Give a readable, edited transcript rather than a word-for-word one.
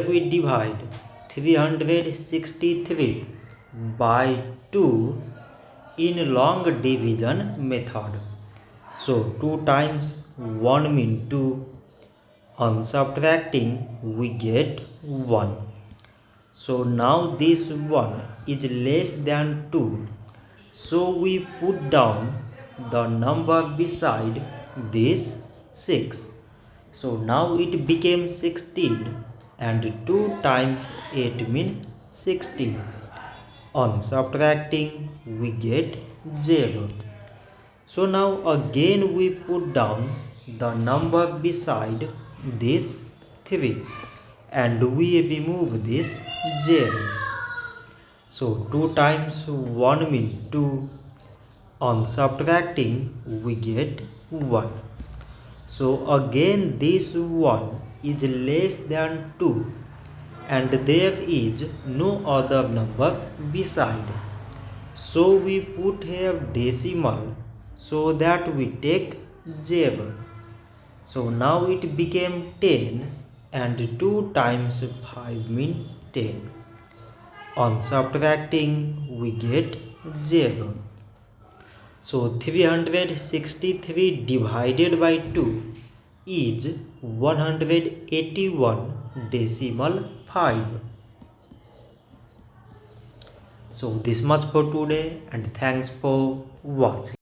we divide 363 by 2 in long division method. So 2 times 1 means 2. On subtracting we get 1. So now this 1 is less than 2. So we put down the number beside this 6. So now it became 16 and 2 times 8 means 16. On subtracting we get 0. So now again we put down the number beside this 3 and we remove this 0. So 2 times 1 means 2. On subtracting we get 1. So again this 1 is less than 2 and there is no other number beside. So we put here decimal so that we take 0. So now it became 10 and 2 times 5 means 10. On subtracting we get 0. So 363 divided by 2 is 181.5. So this much for today and thanks for watching.